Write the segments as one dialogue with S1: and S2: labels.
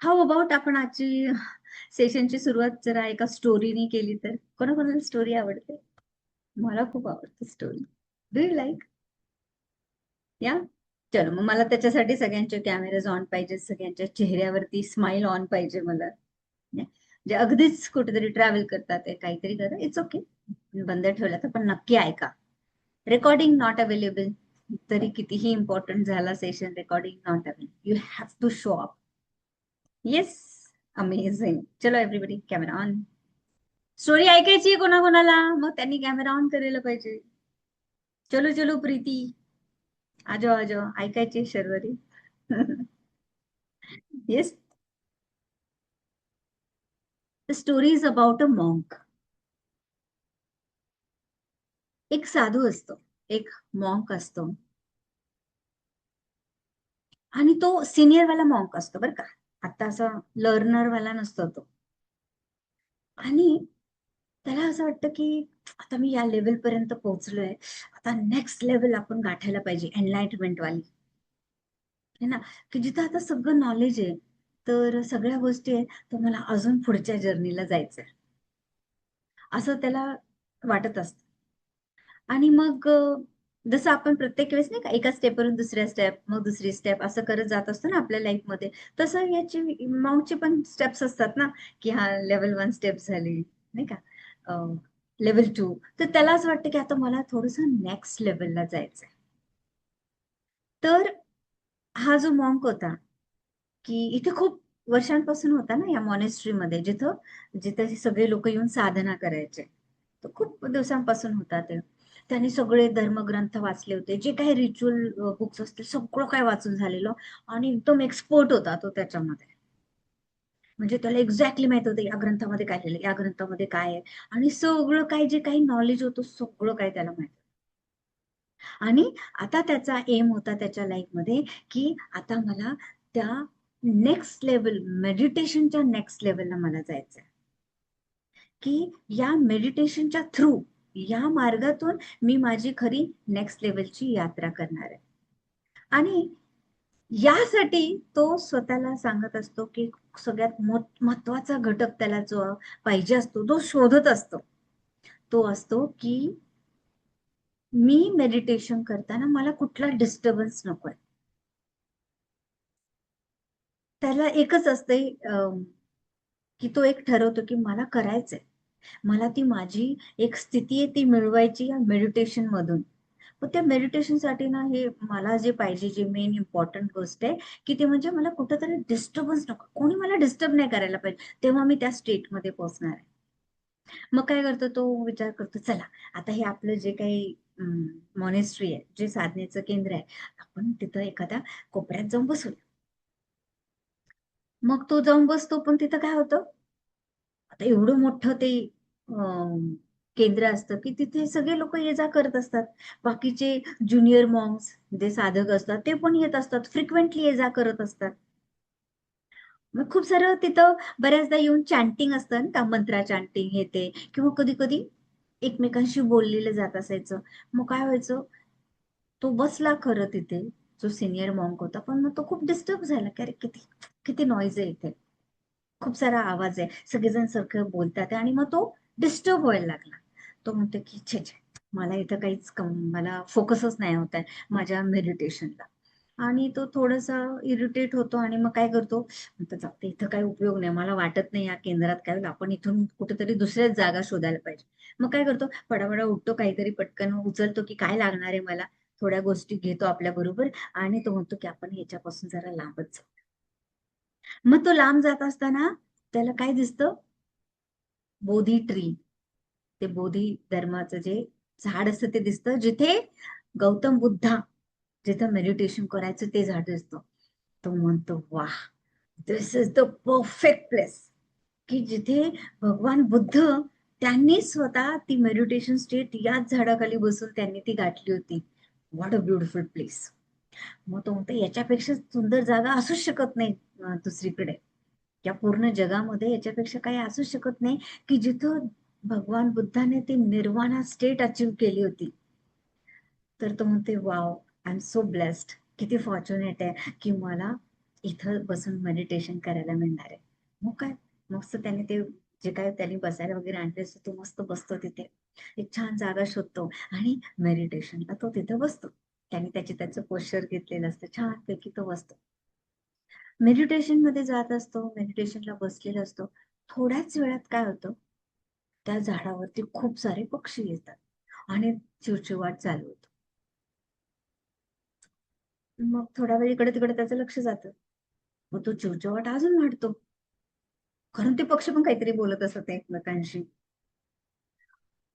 S1: How about आपण आजची सेशनची सुरुवात जरा एका स्टोरीनी केली तर? कोणाकोणाला स्टोरी आवडते? मला खूप आवडते स्टोरी. Do you like? या? चलो मग मला त्याच्यासाठी सगळ्यांचे कॅमेराज ऑन पाहिजे, सगळ्यांच्या चेहऱ्यावरती स्माइल ऑन पाहिजे मला. जे अगदीच कुठेतरी ट्रॅव्हल करतात आहे, काहीतरी करतात, इट्स ओके. बंद ठेवला तर पण नक्की ऐका. Recording not available. तरी कितीही इम्पॉर्टंट झाला session, recording not available. You have to show up. Yes. Amazing. चलो एव्हरीबडी कॅमेरा ऑन. स्टोरी ऐकायची कोणाकोणाला, मग त्यांनी कॅमेरा ऑन करायला पाहिजे. चलो चलो प्रीती, आजो आजो, ऐकायची Sharvari. Yes. The story is about a monk. एक साधू असतो, एक मॉन्क असतो, आणि तो सिनियर वाला मॉन्क असतो बरं का. आता असा लर्नर वाला नसतो तो. आणि त्याला असं वाटतं की आता मी या लेवल पर्यंत पोहोचलोय, आता नेक्स्ट लेवल आपण गाठायला पाहिजे, एनलाइटमेंट वाली, है ना. की जिथं आता सगळं नॉलेज आहे, तर सगळ्या गोष्टी आहे, तर मला अजून पुढच्या जर्नीला जायचंय, असं त्याला वाटत असतं. आणि मग जसं आपण प्रत्येक वेळेस नाही का एका स्टेपवरून दुसऱ्या स्टेप, मग दुसरी स्टेप असं करत जात असतो ना आपल्या लाईफमध्ये, तसं याची माउंटचे पण स्टेप्स असतात ना, की हा लेवल 1 स्टेप झाली, नाही का, लेवल 2. तर त्याला असं वाटतं की आता मला थोडंसं नेक्स्ट लेवलला जायचंय. तर हा जो मॉन्क होता, की इथे खूप वर्षांपासून होता ना या मॉनेस्ट्रीमध्ये, जिथं जिथे हे सगळे लोक येऊन साधना करायचे. तर खूप दिवसांपासून होता ते. त्यांनी सगळे धर्मग्रंथ वाचले होते, जे काही रिच्युअल बुक्स असतील सगळं काय वाचून झालेलं, आणि एकदम एक्सपर्ट होता तो त्याच्यामध्ये. म्हणजे त्याला एक्झॅक्टली माहित होतं या ग्रंथामध्ये काय लिहिलं, या ग्रंथामध्ये काय आहे, आणि सगळं काही जे काही नॉलेज होतं सगळं काही त्याला माहित. आणि आता त्याचा एम होता त्याच्या लाईफमध्ये, की आता मला त्या नेक्स्ट लेवल, मेडिटेशनच्या नेक्स्ट लेवलला मला जायचंय, की या मेडिटेशनच्या थ्रू, या मार्गातून मी माझी खरी नेक्स्ट लेवलची यात्रा करणार आहे. आणि यासाठी तो स्वतःला सांगत असतो, की सगळ्यात महत्वाचा घटक त्याला जो पाहिजे असतो, तो शोधत असतो. तो असतो, की मी मेडिटेशन करताना मला कुठला डिस्टर्बन्स नकोय. त्याला एकच असते, की तो एक ठरवतो की मला करायचंय. मला ती माझी एक स्थिती आहे ती मिळवायची या मेडिटेशन मधून. मग त्या मेडिटेशन साठी ना, हे मला जे पाहिजे, जे मेन इम्पॉर्टंट गोष्ट आहे, की ते म्हणजे मला कुठंतरी डिस्टर्बन्स नको, कोणी मला डिस्टर्ब नाही करायला पाहिजे, तेव्हा मी त्या स्टेट मध्ये पोहोचणार आहे. मग काय करतो तो, विचार करतो, चला आता हे आपलं जे काही मॉनेस्ट्री आहे, जे साधनेचं केंद्र आहे, आपण तिथं एखाद्या कोपऱ्यात जाऊन बसूया. मग तो जाऊन बसतो, पण तिथं काय होतं, आता एवढं मोठं ते केंद्र असतं, की तिथे सगळे लोक ये जा करत असतात. बाकीचे ज्युनियर मॉन्क्स, जे साधक असतात, ते पण येत असतात, फ्रिक्वेंटली ये जा करत असतात. मग खूप सारं तिथं बऱ्याचदा येऊन चॅन्टिंग असतं ना, का मंत्रा चॅन्टिंग हे ते, किंवा कधी कधी एकमेकांशी बोललेलं जात असायचं. मग काय व्हायचं, तो बसला खरं तिथे, जो सिनियर मॉन्क होता, पण मग तो खूप डिस्टर्ब झाला, की अरे किती किती नॉईज आहे इथे, खूप सारा आवाज आहे, सगळेजण सारखं बोलतात आहे, आणि मग तो डिस्टर्ब व्हायला लागला. तो म्हणतो की छे छे, मला इथं काहीच मला फोकसच नाही होत आहे माझ्या मेडिटेशनला. आणि तो थोडासा इरिटेट होतो, आणि मग काय करतो, म्हणतो जाऊ दे, इथं काही उपयोग नाही, मला वाटत नाही या केंद्रात काय होईल, आपण इथून कुठेतरी दुसऱ्याच जागा शोधायला पाहिजे. मग काय करतो, पडापडा उठतो, काहीतरी पटकन उचलतो, की काय लागणार आहे मला, थोड्या गोष्टी घेतो आपल्या बरोबर, आणि तो म्हणतो की आपण ह्याच्यापासून जरा लांबच जाऊ. मग तो लांब जात असताना त्याला काय दिसतं, बोधी ट्री, ते बोधी धर्माचं जे झाड असतं ते दिसतं, जिथे गौतम बुद्धा जिथं मेडिटेशन करायचं ते झाड दिसतं. तो म्हणतो वाह, दिस इज द परफेक्ट प्लेस, की जिथे भगवान बुद्ध त्यांनी स्वतः ती मेडिटेशन स्टेट याच झाडाखाली बसून त्यांनी ती गाठली होती. What a beautiful place. मग तो म्हणतो याच्यापेक्षा सुंदर जागा असूच शकत नाही दुसरीकडे, या पूर्ण जगामध्ये याच्यापेक्षा काही असू शकत नाही, की जिथं भगवान बुद्धाने ती निर्वाणा स्टेट अचीव केली होती. तर तो म्हणते wow, I am so blessed, किती फॉर्च्युनेट आहे की मला इथं बसून मेडिटेशन करायला मिळणार आहे. मग काय, मस्त त्याने ते जे काय त्यांनी बसायला वगैरे आणले असतो तो मस्त बसतो तिथे, एक छान जागा शोधतो आणि मेडिटेशनला तो तिथे बसतो. त्याने त्याचं पोश्चर घेतलेलं असतं, छानपैकी तो बसतो. मेडिटेशन मध्ये जात असतो, मेडिटेशनला बसलेला असतो. थोड्याच वेळात काय होतं, त्या झाडावरती खूप सारे पक्षी येतात आणि चिवचिवाट चालू होतो. मग थोडा वेळ इकडे तिकडे त्याचं लक्ष जातं. मग तो चिवचिवाट अजून वाढतो, कारण ते पक्षी पण काहीतरी बोलत असतात एकमेकांशी.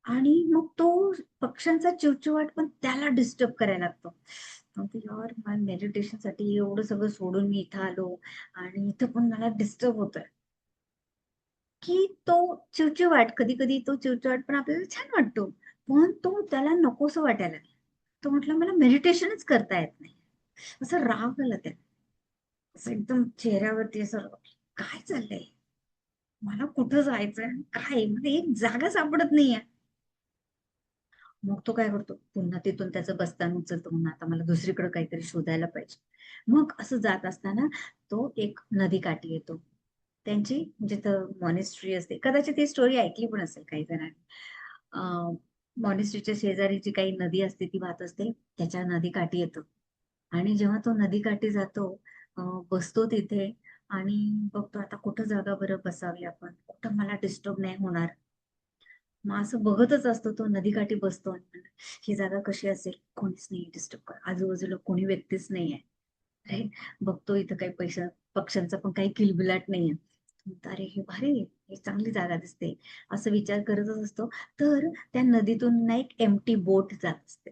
S1: आणि मग तो पक्ष्यांचा चिवचिवाट पण त्याला डिस्टर्ब करायला लागतो. म्हणतो यार, मला मेडिटेशन साठी एवढं सगळं सोडून मी इथं आलो आणि इथं पण मला डिस्टर्ब होतोय. की तो चिवचिवाट, कधी कधी तो चिवचिवाट पण आपल्याला छान वाटतो, पण तो त्याला नकोसं वाटायला लागला. तो म्हटलं मला मेडिटेशनच करता येत नाही. असं राग आला त्याला, असं एकदम चेहऱ्यावरती असं, काय चाललंय, मला कुठं जायचंय, काय म्हणजे एक जागा सापडत नाहीये. मग तो काय करतो, पुन्हा तिथून त्याचं बस्तान उचलतो, म्हणून आता मला दुसरीकडे काहीतरी शोधायला पाहिजे. मग असं जात असताना तो एक नदी काठी येतो. त्यांची जिथं मॉनेस्ट्री असते, कदाचित ही स्टोरी ऐकली पण असेल काही जणांनी. मॉनेस्ट्रीच्या शेजारी जी काही नदी असते ती वाहत असते, त्याच्या नदी काठी येतो. आणि जेव्हा तो नदी काठी जातो, बसतो तिथे आणि बघतो आता कुठं जागा बरं बसावी, आपण कुठं मला डिस्टर्ब नाही होणार. मग असं बघतच असतो, तो नदीकाठी बसतो आणि म्हणतो, ही जागा कशी असेल, कोणीच नाही डिस्टर्ब कर, आजूबाजूला कोणी व्यक्तीच नाहीये. अरे, बघतो इथं काही पैसा पक्ष्यांचा पण काही किलबिलाट नाहीये. अरे हे भारी आहे, ही चांगली जागा दिसते, असं विचार करतच असतो. तर त्या नदीतून ना एक एम्प्टी बोट जात असते.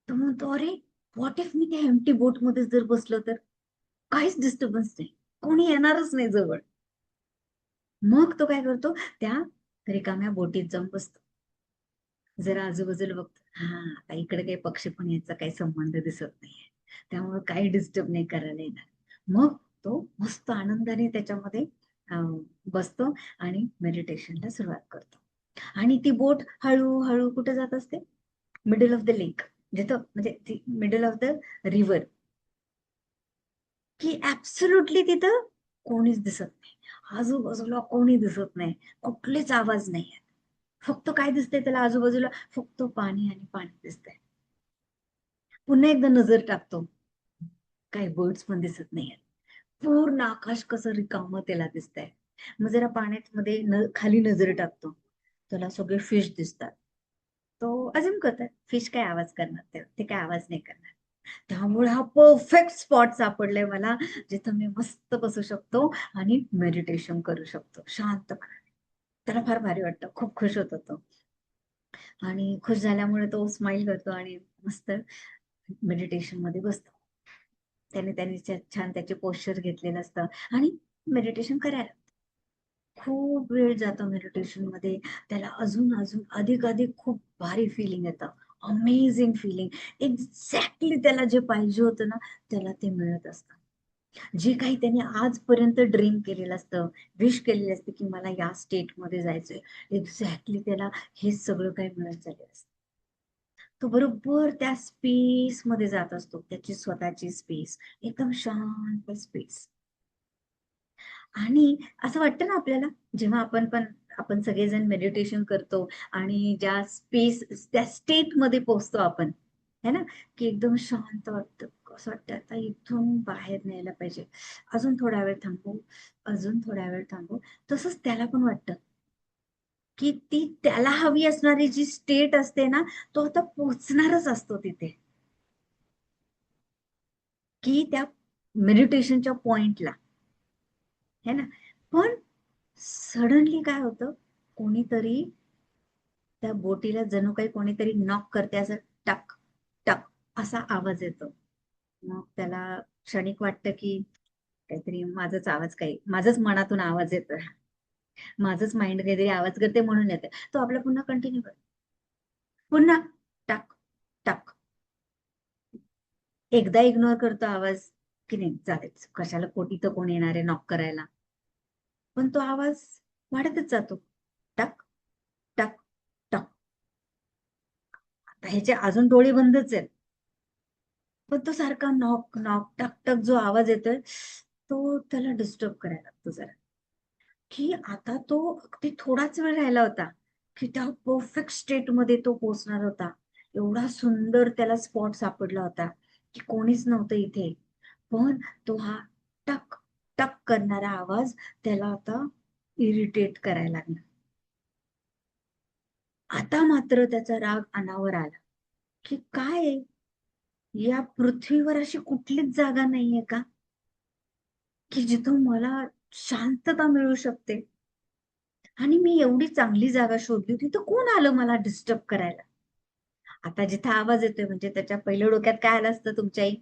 S1: तर म्हणतो, अरे व्हॉट इफ मी त्या एम्प्टी बोट मध्ये जर बसलो तर, काहीच डिस्टर्बन्स नाही, कोणी येणारच नाही जवळ. मग तो काय करतो, त्या रिकाम्या बोटीत जाऊन बसतो. जरा आजूबाजूला बघतो, हा आता इकडे काही पक्षी पण याचा काही संबंध दिसत नाहीये, त्यामुळे काही डिस्टर्ब नाही करायला येणार. मग तो मस्त आनंदाने त्याच्यामध्ये अं, बसतो आणि मेडिटेशनला सुरुवात करतो. आणि ती बोट हळूहळू कुठे जात असते, मिडल ऑफ द लेक, जिथं म्हणजे ती मिडल ऑफ द रिव्हर, की ऍब्सोल्युटली तिथं कोणीच दिसत नाही, आजूबाजूला कोणी दिसत नाही, कुठलेच आवाज नाही. फक्त काय दिसतंय त्याला आजूबाजूला, फक्त पाणी आणि पाणी दिसतंय. पुन्हा एकदा नजर टाकतो, काही बर्ड्स पण दिसत नाहीये, पूर्ण आकाश कसं रिकामं त्याला दिसतंय. मग जरा पाण्यात मध्ये खाली नजर टाकतो, त्याला सगळे फिश दिसतात. तो अजून करतात फिश काय आवाज करणार, ते काय आवाज नाही करणार. त्यामुळे हा परफेक्ट स्पॉट सापडलाय मला, जिथं मी मस्त बसू शकतो आणि मेडिटेशन करू शकतो शांतपणे. त्याला फार भारी वाटतं, खूप खुश होतो तो. आणि खुश झाल्यामुळे तो स्माइल करतो आणि मस्त मेडिटेशन मध्ये बसतो. त्याने त्याने छान त्याचे पोश्चर घेतलेलं असतं आणि मेडिटेशन करायला खूप वेळ जातो मेडिटेशन मध्ये. त्याला अजून अजून अधिक अधिक खूप भारी फिलिंग येतं, अमेझिंग फिलिंग. एक्झॅक्टली त्याला जे पाहिजे होतं ना, त्याला ते मिळत असतं. जे काही त्याने आजपर्यंत ड्रीम केलेलं असतं, विश केलेली असते की मला या स्टेट मध्ये जायचंय, एक्झॅक्टली त्याला हे सगळं काही मिळत झालेलं असतं. तो बरोबर त्या स्पेस मध्ये जात असतो, त्याची स्वतःची स्पेस, एकदम शांत स्पेस. आणि असं वाटतं ना आपल्याला, जेव्हा आपण सगळेजण मेडिटेशन करतो आणि ज्या स्पेस, त्या स्टेट मध्ये पोहोचतो आपण, है ना, की एकदम शांत वाटतं, असं वाटतं आता इथून बाहेर न्यायला पाहिजे, अजून थोडा वेळ थांबू, अजून थोडा वेळ थांबू. तसंच त्याला पण वाटतं की ती त्याला हवी असणारी जी स्टेट असते ना, तो आता पोहोचणारच असतो तिथे, की त्या मेडिटेशनच्या पॉइंटला, है ना. पण सडनली काय होतं, कोणीतरी त्या बोटीला जणू काही कोणीतरी नॉक करते, असं टक टक असा आवाज येतो. मग त्याला क्षणिक वाटतं की काहीतरी माझाच आवाज, काही माझाच मनातून आवाज येतोय, माझंच माइंड काहीतरी आवाज करते म्हणून येते. तो आपला पुन्हा कंटिन्यू करतो, पुन्हा टक टक. एकदा इग्नोर करतो आवाज, की नाही चालेल, कशाला कोटी तर कोण येणार आहे नॉक करायला. पण तो आवाज वाढतच जातो, टक टक टक. आता ह्याचे अजून डोळे बंदच आहेत, पण तो सारखा नॉक नॉक टक टक जो आवाज येतोय तो त्याला डिस्टर्ब करायला लागतो जरा, की आता तो अगदी थोडाच वेळ राहिला होता की त्या परफेक्ट स्टेट मध्ये तो पोहोचणार होता. एवढा सुंदर त्याला स्पॉट सापडला होता की कोणीच नव्हतं इथे. पण तो हा टक टक करणारा आवाज त्याला आता इरिटेट करायला लागला. आता मात्र त्याचा राग अनावर आला की काय आहे? या पृथ्वीवर अशी कुठलीच जागा नाहीये का की जिथं मला शांतता मिळू शकते? आणि मी एवढी चांगली जागा शोधली होती तर कोण आलं मला डिस्टर्ब करायला? आता जिथे आवाज येतोय म्हणजे त्याच्या पहिल्या डोक्यात काय आलं असतं तुमच्याही?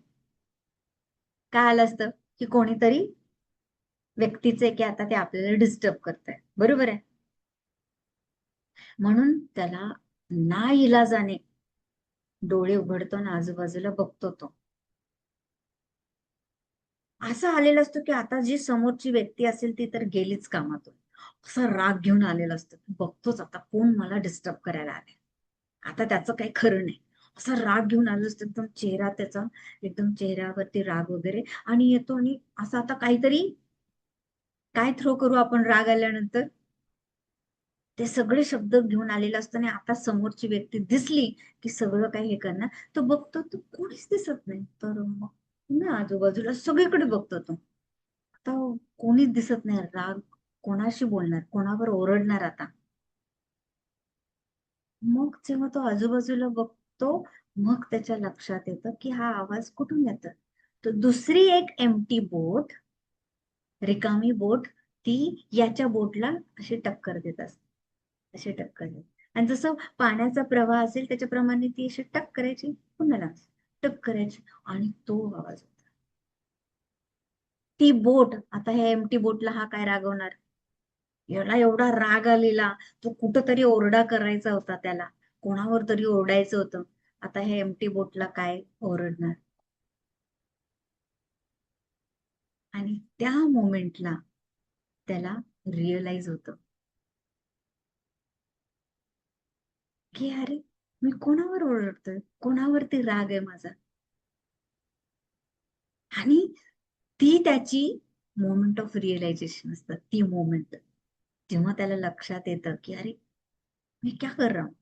S1: काय आलं असतं? की कोणीतरी व्यक्तीचे की आता ते आपल्याला डिस्टर्ब करताय. बरोबर आहे? म्हणून त्याला नाइलाजाने डोळे उघडतो आणि आजूबाजूला बघतो तो. असं आलेलं असतं की आता जी समोरची व्यक्ती असेल ती तर गेलीच कामातून. असा राग घेऊन आलेला असतो. बघतोच आता कोण मला डिस्टर्ब करायला आलंय. आता त्याचं काही खरं नाही. असा राग घेऊन आलं असतं एकदम चेहरा त्याचा, एकदम चेहऱ्यावरती राग वगैरे आणि येतो आणि असं आता काहीतरी काय थ्रो करू आपण राग आल्यानंतर? ते सगळे शब्द घेऊन आलेलं असतं आणि आता समोरची व्यक्ती दिसली की सगळं काही हे करणार. तो बघतो तर कोणीच दिसत नाही. तर मग ना आजूबाजूला सगळीकडे बघतो तो. आता कोणीच दिसत नाही. राग कोणाशी बोलणार? कोणावर ओरडणार आता? मग जेव्हा तो आजूबाजूला बघतो, मग त्याच्या लक्षात येतं की हा आवाज कुठून येतोय. तर दुसरी एक एम्प्टी बोट, रिकामी बोट ती याच्या बोटला अशी टक्कर देत असते. अशी टक्कर देते. आणि जसं पाण्याचा प्रवाह असेल त्याच्याप्रमाणे ती अशी टक करायची, पुन्हा लागायची, टक करायची आणि तो आवाज होता. ती बोट आता ह्या एम्प्टी बोटला हा काय रागवणार? याला एवढा राग आलेला, तो कुठंतरी ओरडा करायचा होता त्याला. कोणावर तरी ओरडायचं होतं. आता हे एम्प्टी बोटला काय ओरडणार? आणि त्या मोमेंटला त्याला रिअलाइज होतं, की अरे मी कोणावर ओरडतोय? कोणावरती राग आहे माझा? आणि ती त्याची मोमेंट ऑफ रिअलायझेशन असतात, ती मोमेंट. जेव्हा त्याला लक्षात येतं, की अरे मी क्या कर रहा हूँ?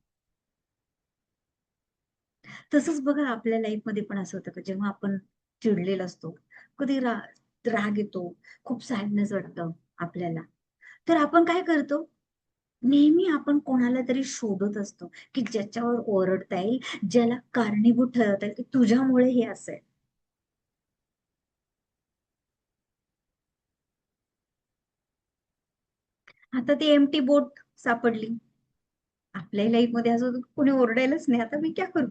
S1: तसंच बघा आपल्या लाईफमध्ये पण असं होतं, की जेव्हा आपण चिडलेलो असतो, कधी राग येतो, खूप सॅडनेस वाटतं आपल्याला. तर आपण काय करतो? नेहमी आपण कोणाला तरी शोधत असतो, की ज्याच्यावर ओरडता येईल, ज्याला कारणीभूत ठरवता येईल, की तुझ्यामुळे हे असं आहे. आता ती एम्प्टी बोट सापडली. आपल्या लाईफमध्ये असं होतं, कोणी ओरडायलाच नाही. आता मी क्या करू?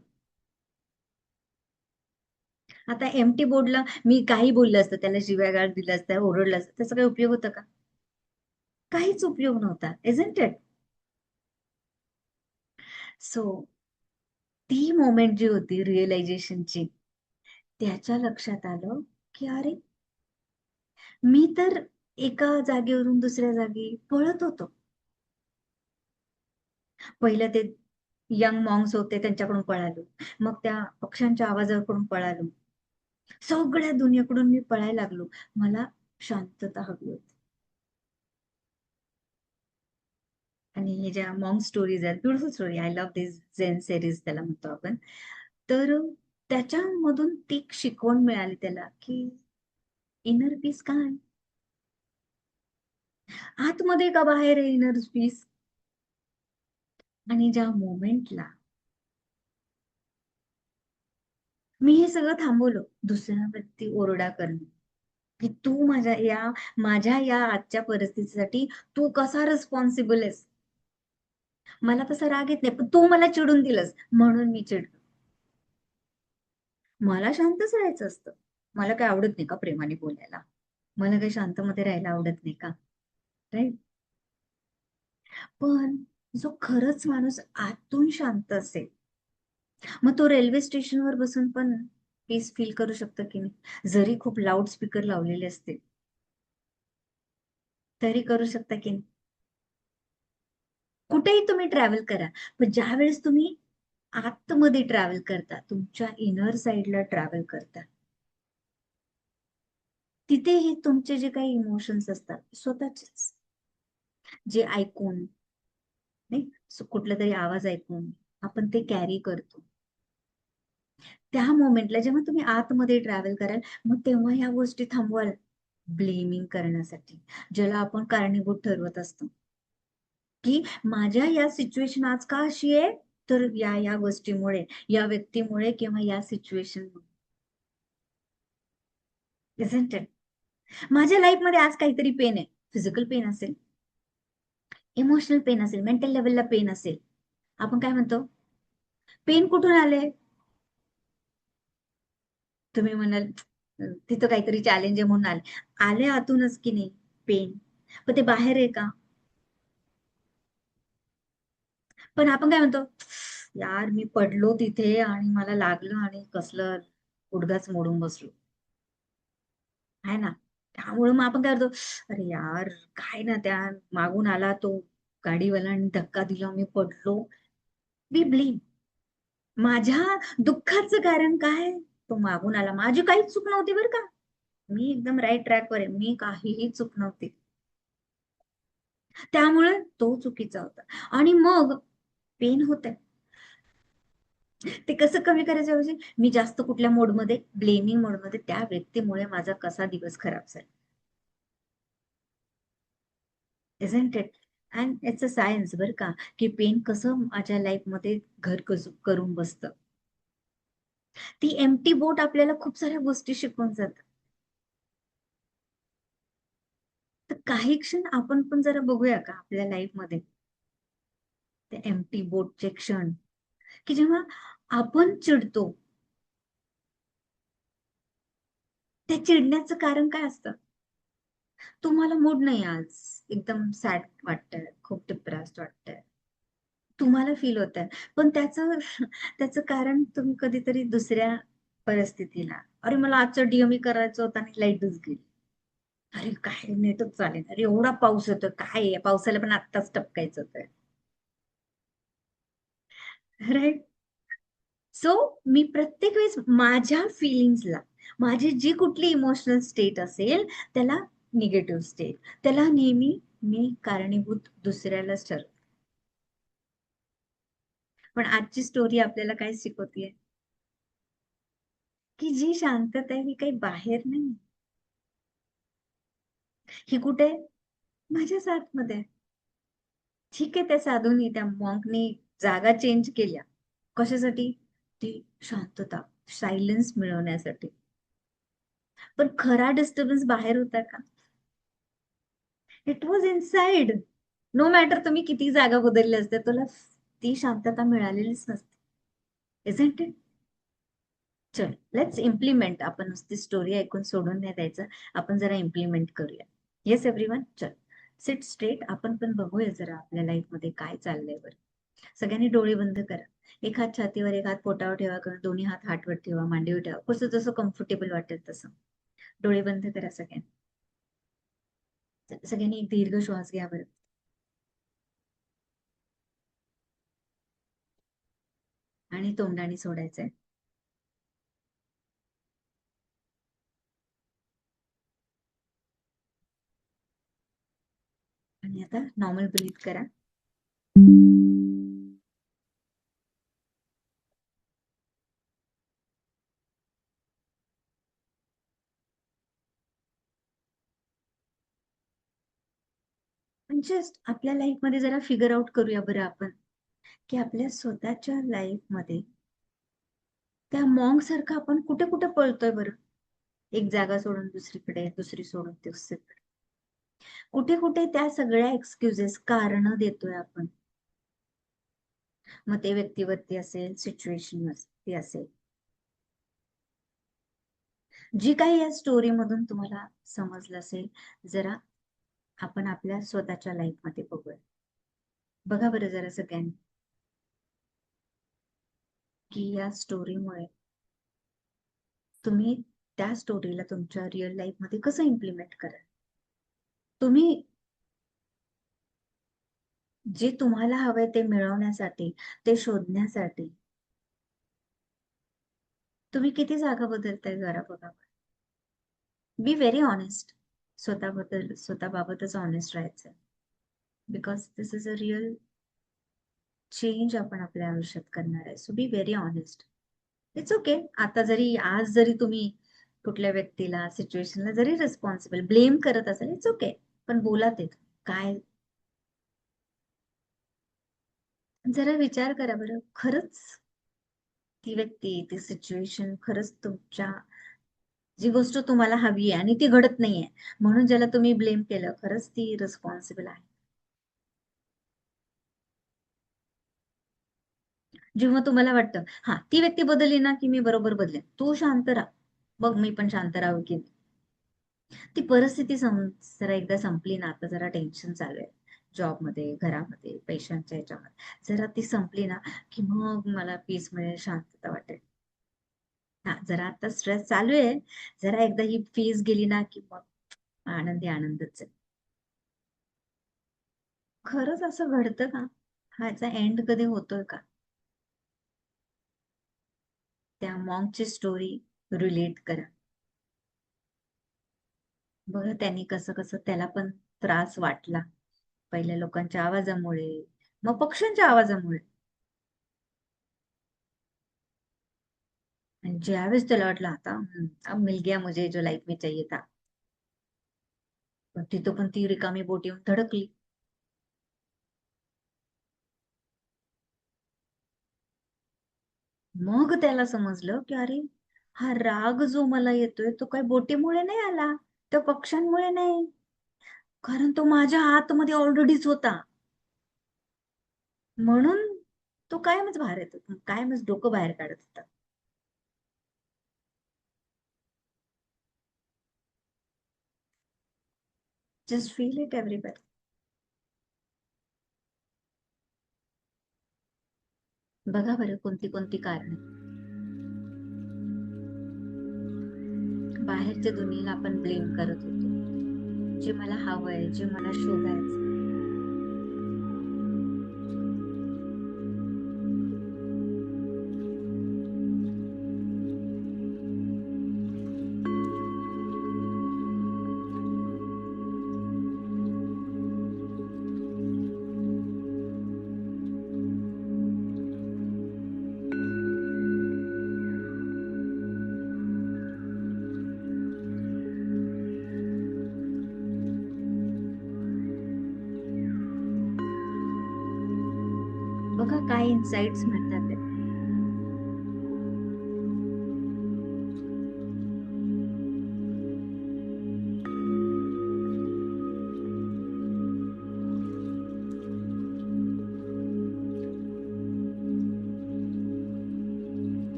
S1: आता एम्प्टी बोर्डला मी काही बोललं असतं, त्याला शिव्यागाळ दिलं असतं, ओरडलं असतं, त्याचा काही उपयोग होता का? काहीच उपयोग नव्हता. इझंट इट? सो ती मोमेंट जी होती रिअलायझेशनची, त्याच्या लक्षात आलं, की अरे मी तर एका जागेवरून दुसऱ्या जागी पळत होतो. पहिलं ते यंग मॉन्क्स होते त्यांच्याकडून पळालो. मग त्या पक्ष्यांच्या आवाजाकडून पळालो. सगळ्या दुनियेकडून मी पळायला लागलो. मला शांतता हवी होती. आणि हे ज्या मॉन्क स्टोरीज आहेत, beautiful story. I love this zen series त्याला म्हणतो आपण. तर त्याच्यामधून ती एक शिकवण मिळाली त्याला, की इनर पीस काय? आतमध्ये का बाहेर आहे इनर पीस? आणि ज्या मोमेंटला मी हे सगळं थांबवलं, दुसऱ्यावरती ओरडा करणं, की तू माझ्या या आजच्या परिस्थितीसाठी तू कसा रिस्पॉन्सिबल आहेस? मला तसा राग येत नाही, पण तू मला चिडून दिलंस म्हणून मी चिडलो. मला शांतच राहायचं असतं. मला काय आवडत नाही का प्रेमाने बोलायला? मला काही शांतमध्ये राहायला आवडत नाही का? राइट? पण जो खरंच माणूस आतून शांत असेल, मग तो रेल्वे स्टेशनवर बसून पण पीस फील करू शकतो की नाही? जरी खूप लाउड स्पीकर लावलेले असतील, तरी करू शकता की नाही? कुठेही तुम्ही ट्रॅव्हल करा. पण ज्यावेळेस तुम्ही आतमध्ये ट्रॅव्हल करता, तुमच्या इनर साइडला ट्रॅव्हल करता. तिथे हे तुमचे जे काही इमोशन्स असतात स्वतःचेच, जे ऐकून नाही, कुठला तरी आवाज ऐकून आपण ते कॅरी करतो. त्या मोमेंटला जेव्हा तुम्ही आतमध्ये ट्रॅव्हल कराल, मग तेव्हा ह्या गोष्टी थांबवाल ब्लेमिंग करण्यासाठी, ज्याला आपण कारणीभूत ठरवत असतो, की माझ्या या सिच्युएशन आज का अशी आहे, तर या गोष्टीमुळे, या व्यक्तीमुळे किंवा या सिच्युएशनमुळे. इझंट इट? माझ्या लाईफमध्ये आज काहीतरी पेन आहे, फिजिकल पेन असेल, इमोशनल पेन असेल, मेंटल लेवलला पेन असेल. आपण काय म्हणतो, पेन कुठून आले? तुम्ही म्हणाल तिथं काहीतरी चॅलेंज आहे म्हणून आले. आले आतूनच की नाही पेन, पण ते बाहेर आहे का? पण आपण काय म्हणतो, यार मी पडलो तिथे आणि मला लागलं आणि कसलं गुडघाच मोडून बसलो, आहे ना. त्यामुळे मग आपण काय करतो, अरे यार काय ना, त्या मागून आला तो गाडीवाला आणि धक्का दिला, मी पडलो. मी ब्लेम. माझ्या दुःखाचं कारण काय, तो मागून आला, माझी काहीच चूक नव्हती बरं का, मी एकदम राईट ट्रॅकवर आहे, मी काहीही चूक नव्हती. त्यामुळे तो चुकीचा होता. आणि मग पेन होत, ते कसं कमी करायचं म्हणजे मी जास्त कुठल्या मोडमध्ये, ब्लेमिंग मोडमध्ये, त्या व्यक्तीमुळे माझा कसा दिवस खराब झाला. Isn't it? And it's a science बरं का, की पेन कसं माझ्या लाईफमध्ये घर कसं करून बसतं. ती एम्प्टी बोट आपल्याला खूप साऱ्या गोष्टी शिकवून जातात. तर काही क्षण आपण पण जरा बघूया का आपल्या लाईफमध्ये, ते एम्प्टी बोटचे क्षण, की जेव्हा आपण चिडतो, त्या चिडण्याचं कारण काय असतं? तुम्हाला मूड नाही आज, एकदम सॅड वाटतंय, खूप डिप्रेस्ड वाटतंय, तुम्हाला फील होत आहे, पण त्याचं त्याचं कारण तुम्ही कधीतरी दुसऱ्या परिस्थितीला, अरे मला आजचं डीएमई करायचं होतं आणि लाईटच गेली, अरे काय नेटच चालेल, अरे एवढा पाऊस येतो, काय आहे पावसाला पण आत्ताच टपकायचं होतं, राईट. सो मी प्रत्येक वेळेस माझ्या फिलिंग्सला, माझी जी कुठली इमोशनल स्टेट असेल, त्याला निगेटिव्ह स्टेट, त्याला नेहमी मी कारणीभूत दुसऱ्यालाच ठरवते. पण आजची स्टोरी आपल्याला काय शिकवतीये, की जी शांतता आहे ही काही बाहेर नाही, ही कुठे आहे? माझ्याच आतमध्ये आहे. ठीक आहे, त्या साधूनी, त्या मॉन्कनी जागा चेंज केल्या. कशासाठी? ती शांतता, सायलेन्स मिळवण्यासाठी. पण खरा डिस्टर्बन्स बाहेर होता का? It was inside. No matter तुम्ही किती जागा बदलल्या असत्या, तुला ती शांतता मिळालेलीच नसते. Isn't it? चल, लेट्स इम्प्लिमेंट. आपण नुसती स्टोरी ऐकून सोडून नाही द्यायचं, आपण जरा इम्प्लिमेंट करूया. येस एव्हरीवन, चल सिट स्ट्रेट. आपण पण बघूया जरा आपल्या लाईफ मध्ये काय चाललंय बरं. सगळ्यांनी डोळे बंद करा. एक हात छातीवर, एक हात पोटावर ठेवा, किंवा दोन्ही हात हातवर ठेवा, मांडीवर ठेवा, कसं जसं कम्फर्टेबल वाटेल तसं. डोळे बंद करा सगळ्यांनी. सगळ्यांनी एक दीर्घ श्वास घ्या बरं, आणि तोंडाने सोडायचंय. आणि आता नॉर्मल ब्रीथ करा. जस्ट आपल्या लाईफ मध्ये जरा फिगर आउट करूया बरं आपण, की आपल्या स्वतःच्या लाईफ मध्ये त्या मॉंग सारखं आपण कुठे कुठे पळतोय बरं. एक जागा सोडून दुसरीकडे, दुसरी सोडून तिसरीकडे, कुठे कुठे त्या सगळ्या एक्सक्युजेस, कारण देतोय आपण. मग ते व्यक्तीवरती असेल, सिच्युएशन वरती असेल, जी काही या स्टोरी मधून तुम्हाला समजलं असेल, जरा आपण आपल्या स्वतःच्या लाईफ मध्ये बघूया. बघा बरं जरा सगळ्यांनी, की या स्टोरीमुळे तुम्ही त्या स्टोरीला तुमच्या रिअल लाईफ मध्ये कसं इम्प्लिमेंट कराल. तुम्ही जे तुम्हाला हवंय ते मिळवण्यासाठी, ते शोधण्यासाठी तुम्ही किती जागा बदलताय जरा बघा. Be very honest. स्वतःबद्दल स्वतःबाबतच ऑनेस्ट राहायचं. Because this is a real change आपण आपल्या आयुष्यात करणार आहे. So be very honest. It's okay. आता जरी आज जरी तुम्ही कुठल्या व्यक्तीला सिच्युएशनला जरी रिस्पॉन्सिबल ब्लेम करत असाल, इट्स ओके. पण बोला ते काय. जरा विचार करा बरं, खरंच ती व्यक्ती ती सिच्युएशन खरंच तुमच्या जी गोष्ट तुम्हाला हवी आहे आणि ती घडत नाहीये म्हणून ज्याला तुम्ही ब्लेम केलं, खरंच ती रिस्पॉन्सिबल आहे. जेव्हा तुम्हाला वाटतं हा ती व्यक्ती बदलली ना की मी बरोबर बदलेन, तू शांत राहा, बघ मी पण शांत राहू की ती परिस्थिती जरा एकदा संपली ना, आता जरा टेन्शन चालू आहे जॉबमध्ये, घरामध्ये, पैशांच्या ह्याच्यामध्ये, जरा ती संपली ना की मग मला पीस मिळेल, शांतता वाटेल. हा जरा आता स्ट्रेस चालू आहे, जरा एकदा ही फीस गेली ना की मग आनंदी आनंदच आहे. खरंच असं घडतं का? ह्याचा एंड कधी होतोय का? त्या मॉंगची स्टोरी रिलेट करा. बघा त्यांनी कसं कसं त्याला पण त्रास वाटला, पहिल्या लोकांच्या आवाजामुळे, मग पक्ष्यांच्या आवाजामुळे. आणि ज्यावेळेस त्याला वाटलं आता अब मिल गया मुझे जो लाईफ में चाहिए था, पण तिथं पण ती रिकामी बोट येऊन धडकली. मग त्याला समजलं की अरे, हा राग जो मला येतोय तो काही बोटीमुळे नाही आला, त्या पक्ष्यांमुळे नाही, कारण तो माझ्या आतमध्ये ऑलरेडीच होता. म्हणून तो कायमच बाहेर येतो, कायमच डोकं बाहेर काढत होता. Just feel it everybody. बघा बरं कोणती कोणती कारण. बाहेरच्या दुनियेला आपण ब्लेम करत होतो, जे मला हवंय, जे मला शोधायचं. बघा काय इन्साइट्स मिळतात ते.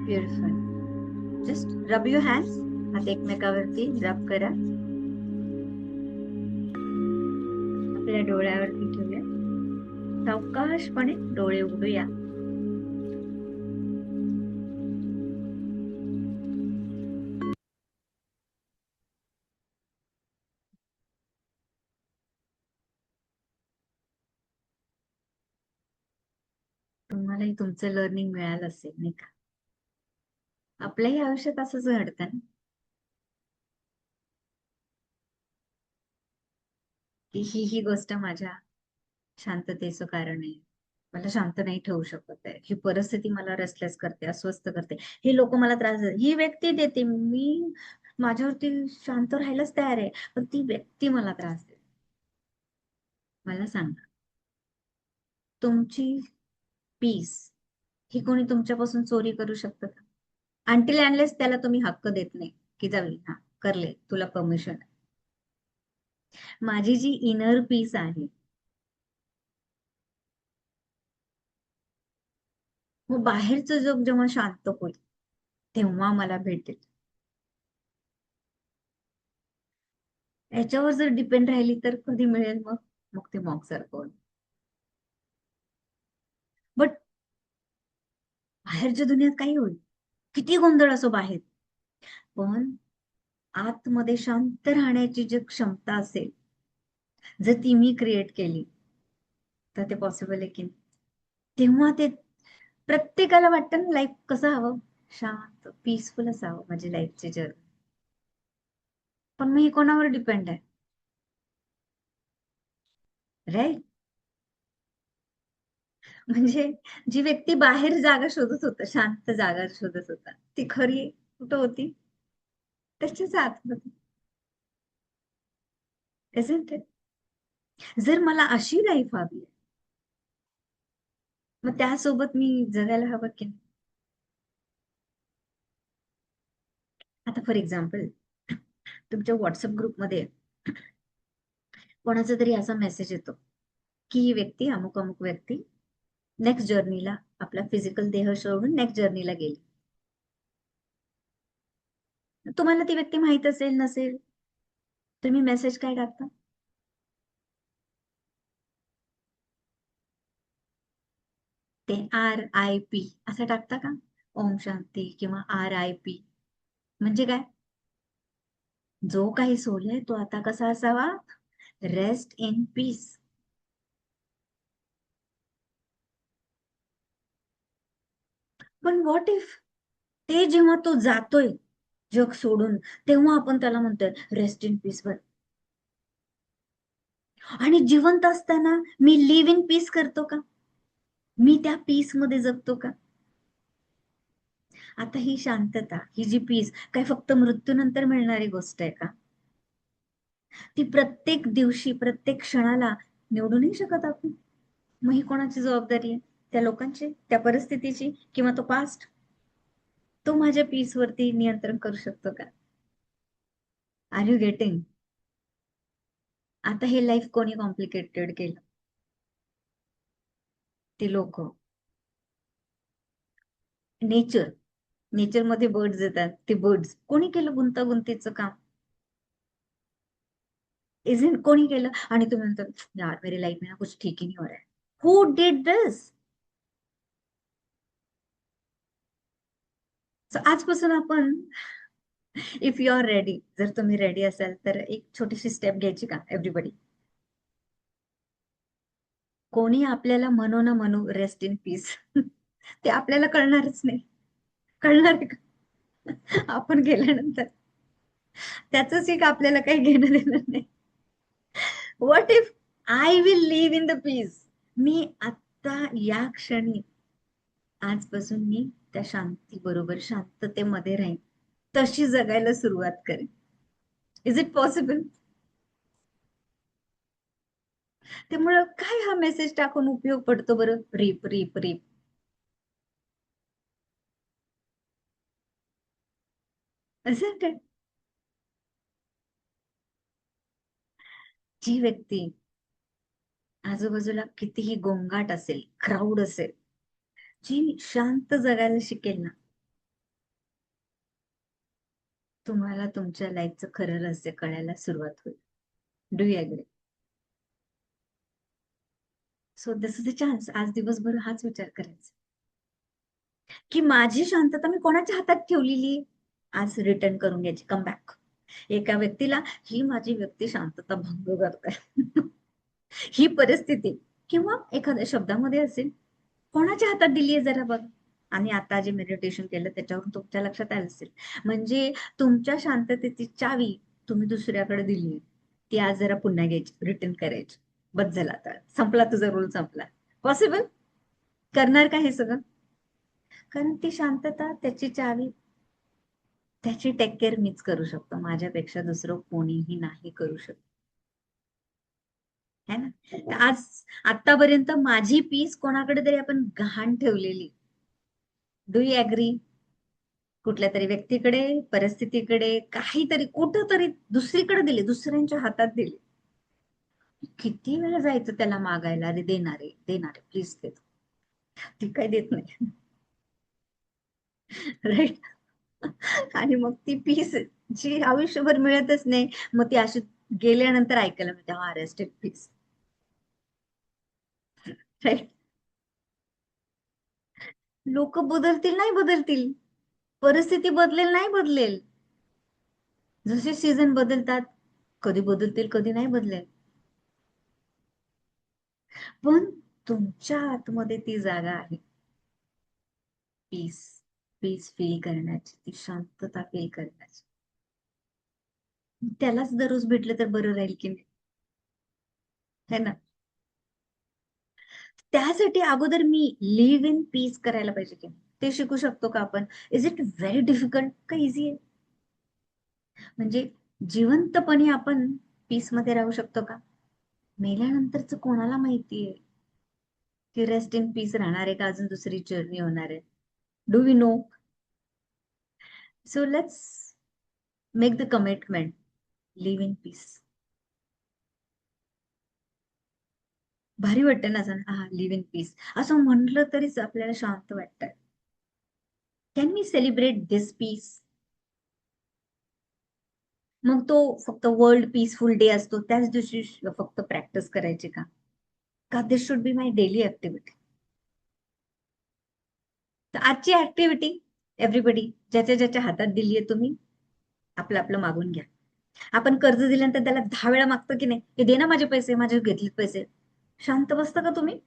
S1: ब्युटिफुल. जस्ट रब युअर हँड्स. हात एकमेकावरती रब करा. आपल्या डोळ्यावरती ठेवूया. सावकाशपणे डोळे उघडूया. तुम्हालाही तुमचं लर्निंग मिळालं असेल नाही का? आपल्याही आयुष्यात असंच घडतं ना. ही गोष्ट माझ्या शांततेचं कारण आहे. मला शांत नाही ठेवू शकत आहे. ही परिस्थिती मला रेस्टलेस करते, अस्वस्थ करते. हे लोक मला त्रास देतात. ही व्यक्ती देते, मी माझ्यावरती शांत राहायलाच तयार आहे, पण ती व्यक्ती मला त्रास देते. मला सांगा, तुमची पीस ही कोणी तुमच्यापासून चोरी करू शकतं का? अनटिल अनलेस त्याला तुम्ही हक्क देत नाही की जावी, हा करले, तुला परमिशन. माझी जी इनर पीस आहे, मग बाहेरचं जग जेव्हा शांत होईल तेव्हा मला भेटेल. याच्यावर जर डिपेंड राहिली तर कधी मिळेल मग? मग ते मॉक सारखं होईल. बट बाहेरच्या दुनियेत काही होईल, किती गोंधळ असो बाहेर, पण आतमध्ये शांत राहण्याची जी क्षमता असेल, जर ती मी क्रिएट केली तर ते पॉसिबल आहे की नाही? तेव्हा ते प्रत्येकाला वाटतं ना, लाईफ कसं हवं, शांत पीसफुल असावं माझी लाईफची जर्नी. पण मी कोणावर डिपेंड आहे? राईट. म्हणजे जी व्यक्ती बाहेर जागा शोधत होता, शांत जागा शोधत होता, ती खरी कुठं होती? त्याच्याच आतमध्ये. isn't it? जर मला अशी लाईफ हवी, मग त्यासोबत मी जगायला हवं की नाही? आता फॉर एक्झाम्पल, तुमच्या व्हॉट्सअप ग्रुपमध्ये कोणाचा तरी असा मेसेज येतो की ही व्यक्ती, अमुक अमुक व्यक्ती नेक्स्ट जर्नीला, आपला फिजिकल देह सोडून नेक्स्ट जर्नीला गेली. तुम्हाला ती व्यक्ती माहित असेल नसेल, तुम्ही मेसेज काय टाकता? ते RIP असं टाकता का? ओम शांती किंवा RIP म्हणजे काय? जो काही सोडलाय तो आता कसा असावा? Rest in peace. पण व्हॉट इफ ते जेव्हा तो जातोय जग सोडून, तेव्हा आपण त्याला म्हणतोय रेस्ट इन पीस वर, आणि जिवंत असताना मी लिव्ह इन पीस करतो का? मी त्या पीस मध्ये जगतो का? आता ही शांतता, ही जी पीस काय फक्त मृत्यूनंतर मिळणारी गोष्ट आहे का? ती प्रत्येक दिवशी, प्रत्येक क्षणाला निवडू नाही शकत आपण. मग ही कोणाची जबाबदारी आहे? त्या लोकांची, त्या परिस्थितीची, किंवा तो पास्ट? तो माझ्या पीस वरती नियंत्रण करू शकतो का? Are you getting? आता हे लाईफ कोणी कॉम्प्लिकेटेड केलं? ती लोक. नेचर, नेचर मध्ये बर्ड्स येतात, ते बर्ड्स कोणी केलं गुंतागुंतीचं काम? इजंट कोणी केलं? आणि तुम्ही म्हणता यार मेरी लाईफ में ना कुछ ठीक ही नहीं हो रहा है. हु डिड दिस? सो आजपासून आपण, इफ यू आर रेडी, जर तुम्ही रेडी असाल तर एक छोटीशी स्टेप घ्यायची का एव्हरीबडी? कोणी आपल्याला म्हणू ना म्हणू रेस्ट इन पीस, ते आपल्याला कळणारच नाही. कळणार आहे का आपण गेल्यानंतर? त्याच एक आपल्याला काही घेणं देणं नाही. What if I will live in the peace? मी आता या क्षणी, आजपासून मी त्या शांती बरोबर शांततेमध्ये राहीन, तशी जगायला सुरुवात करेन. Is it possible? त्यामुळं काय हा मेसेज टाकून उपयोग पडतो बरं? RIP RIP RIP. असं काय? जी व्यक्ती आजूबाजूला कितीही गोंगाट असेल, क्राऊड असेल, जी शांत जगायला शिकेल ना, तुम्हाला तुमच्या लाईफचं खरं रहस्य कळायला सुरुवात होईल. Do you agree? So this is a chance, आज दिवसभर हाच विचार करायचा की माझी शांतता मी कोणाच्या हातात ठेवलेली, आज रिटर्न करून घ्यायची, कम बॅक. एका व्यक्तीला, ही माझी व्यक्ती शांतता भंग करते, ही परिस्थिती किंवा एखाद्या शब्दामध्ये असेल, कोणाच्या हातात दिलीये जरा बघ. आणि आता जे मेडिटेशन केलं त्याच्यावरून तुमच्या लक्षात आलं असेल, म्हणजे तुमच्या शांततेची चावी तुम्ही दुसऱ्याकडे दिली. ती आज जरा पुन्हा घ्यायची, रिटर्न करायची. बस झाला, आता संपला तुझा रोल, संपला. पॉसिबल करणार का हे सगळं? कारण ती शांतता, त्याची चावी, त्याची टेक केअर मीच करू शकतो, माझ्यापेक्षा दुसरं कोणीही नाही करू शकत, है ना? तर आज आतापर्यंत माझी पीस कोणाकडे तरी आपण गहाण ठेवलेली. Do you agree? कुठल्या तरी व्यक्तीकडे, परिस्थितीकडे, काहीतरी कुठंतरी दुसरीकडे दिले, दुसऱ्यांच्या हातात दिले. किती वेळा जायचं त्याला मागायला, अरे देणारे देणारे प्लीज देतो, ती काय देत नाही. राईट. आणि मग ती पीस जी आयुष्यभर मिळतच नाही, मग ती अशी गेल्यानंतर ऐकायला मिळते, हा रेस्टेड पीस. राईट. लोक बदलतील नाही बदलतील, परिस्थिती बदलेल नाही बदलेल, जसे सीझन बदलतात, कधी बदलतील कधी नाही बदलेल, पण तुमच्या आतमध्ये ती जागा आहे, पीस. पीस फील करण्याची, ती शांतता फील करण्याची. त्यालाच दररोज भेटलं तर बरं राहील की नाही, है ना? त्यासाठी अगोदर मी लिव्ह इन पीस करायला पाहिजे की नाही, ते शिकू शकतो का आपण? इज इट व्हेरी डिफिकल्ट का इझी आहे? म्हणजे जिवंतपणे आपण पीस मध्ये राहू शकतो का? मेल्यानंतरच कोणाला माहितीये की रेस्ट इन पीस राहणार आहे का अजून दुसरी जर्नी होणार आहे? Do we know? So let's make the commitment, live in peace. भारी वाटतं ना असं, हा लिव्ह इन पीस असं म्हटलं तरीच आपल्याला शांत वाटतं. Can we celebrate this peace? मग तो फक्त वर्ल्ड पीसफुल डे असतो त्याच दिवशी फक्त प्रॅक्टिस करायची का? का this should be my daily activity? तर आजची ऍक्टिव्हिटी, एव्हरीबडी ज्याच्या ज्याच्या हातात दिलीये तुम्ही, आपलं आपलं मागून घ्या. आपण कर्ज दिल्यानंतर त्याला 10 वेळा मागतो की नाही, हे दे ना माझे पैसे, माझे घेतले पैसे. शांत बसता का तुम्ही?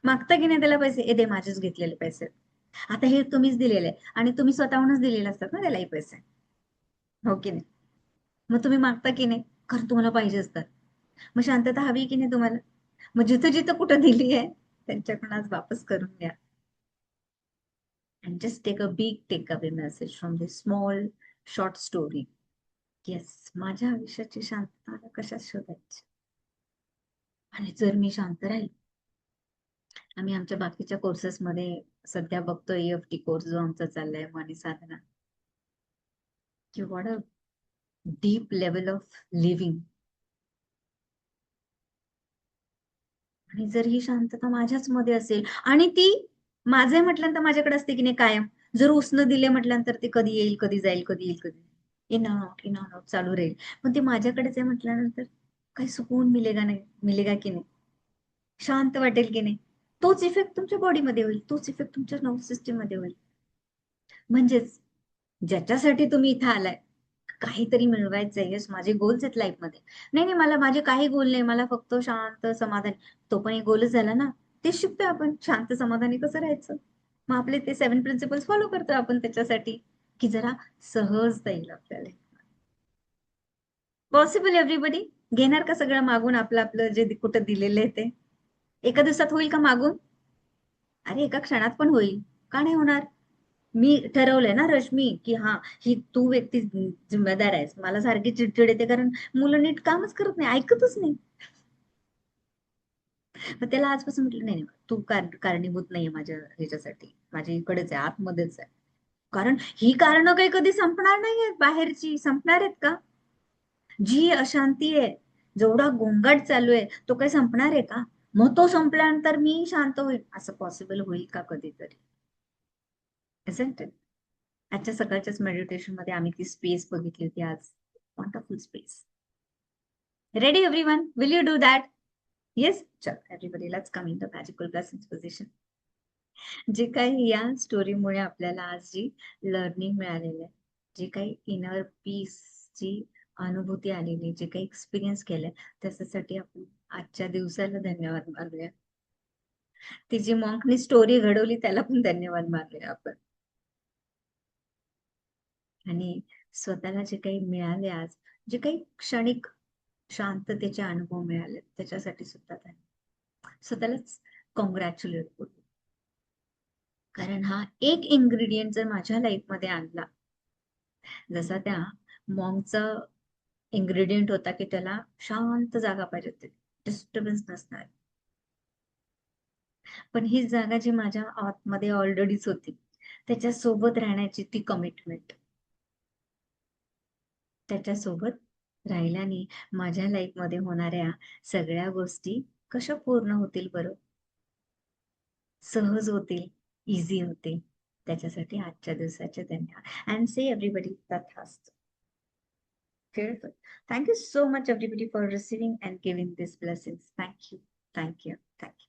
S1: मागता की नाही त्याला पैसे, हे दे माझेच घेतलेले पैसे. आता हे तुम्हीच दिलेले आणि तुम्ही स्वतःहूनच दिलेले असतात ना त्यालाही पैसे, हो की नाही? मग तुम्ही मागता की नाही, कारण तुम्हाला पाहिजे असतात. मग शांतता हवी की नाही तुम्हाला? मग जिथं जिथं कुठं दिली आहे त्यांच्याकडून आज वापस करून घ्या. And just take a big takeaway message from this small short story. Yes, माझ्या आयुष्याची शांतता मला कशात शोधायची? आणि जर मी शांत राहील, आम्ही आमच्या बाकीच्या कोर्सेसमध्ये सध्या बघतो, EFT कोर्स जो आमचा चाललाय, मनी साधना, की what a deep level of living. आणि जर ही शांतता माझ्याच मध्ये असेल आणि ती माझे म्हटल्यानंतर माझ्याकडे असते की नाही कायम, जर उसनं दिले म्हटल्यानंतर ते कधी येईल कधी जाईल, कधी येईल कधी इनऑफ इनऑफ चालू राहील, पण ते माझ्याकडेच आहे म्हटल्यानंतर काही सुकून मिलेगा नाही, मिलेगा की नाही, शांत वाटेल की नाही? तोच इफेक्ट तुमच्या बॉडीमध्ये होईल, तोच इफेक्ट तुमच्या नर्व्हस सिस्टीम मध्ये होईल. म्हणजेच ज्याच्यासाठी तुम्ही इथं आलाय, काहीतरी मिळवायचंय, यस माझे गोल्स आहेत लाईफ मध्ये, नाही नाही मला माझे काही गोल नाही, मला फक्त शांत समाधान, तो पण एक गोलच झाला ना. ते शिकतोय आपण, शांत समाधानी कसं राहायचं. मग आपले ते 7 प्रिन्सिपल्स फॉलो करतोय आपण त्याच्यासाठी, की जरा सहजता येईल आपल्याला. Possible everybody? घेणार का सगळं मागून, आपलं आपलं जे कुठं दिलेलं आहे ते? एका दिवसात होईल का मागून? अरे एका क्षणात पण होईल, का नाही होणार? मी ठरवलंय ना रश्मी, की हा, ही तू व्यक्ती जिम्मेदार आहेस. मला सारखी चिडचिड येते कारण मुलं नीट कामच करत नाही, ऐकतच नाही. मग त्याला आजपासून म्हटलं, नाही नाही, तू कारणीभूत नाहीये माझ्या ह्याच्यासाठी, माझ्या इकडेच आहे, आतमध्येच आहे. कारण ही कारणं काही कधी संपणार नाहीयेत, बाहेरची संपणार आहेत का? जी अशांती आहे, जेवढा गोंगाट चालू आहे, तो काही संपणार आहे का? मग तो संपल्यानंतर मी शांत होईल, असं पॉसिबल होईल का कधीतरी? Isn't it? आजच्या सकाळच्याच मेडिटेशन मध्ये आम्ही ती स्पेस बघितली होती आज. Wonderful space. Ready everyone? Will you do that? Yes, चल everybody, let's come in the magical blessing position. जे काही या स्टोरीमुळे आपल्याला आज जी लर्निंग मिळालेली आहे, जे काही इनर पीस ची अनुभूती आलेली, जे काही एक्सपिरियन्स केलंय, त्याच्यासाठी आपण आजच्या दिवसाला धन्यवाद मानूया. ती जी मॉन्कनी स्टोरी घडवली त्याला पण धन्यवाद मानूया आपण. आणि स्वतःला जे काही मिळाले आज, जे काही क्षणिक शांततेचे अनुभव मिळाले त्याच्यासाठी सुद्धा त्यांनी स्वतःलाच कॉंग्रॅच्युलेट बोलू. कारण हा एक इन्ग्रेडियंट जर माझ्या लाईफमध्ये आणला, जसा त्या मॉमचा इन्ग्रेडियंट होता की त्याला शांत जागा पाहिजे होती, डिस्टर्बन्स नसणार. पण ही जागा जी माझ्या आतमध्ये ऑलरेडीच होती, त्याच्या सोबत राहण्याची ती कमिटमेंट, त्याच्यासोबत राहिल्याने माझ्या लाईफमध्ये होणाऱ्या सगळ्या गोष्टी कशा पूर्ण होतील बरं, सहज होतील, इझी होतील. त्याच्यासाठी आजच्या दिवसाचे धन्यवाद. अँड से एव्हरीबडी तथास्तु. Beautiful. Thank you so much, everybody, for receiving and giving these blessings. Thank you. Thank you. Thank you.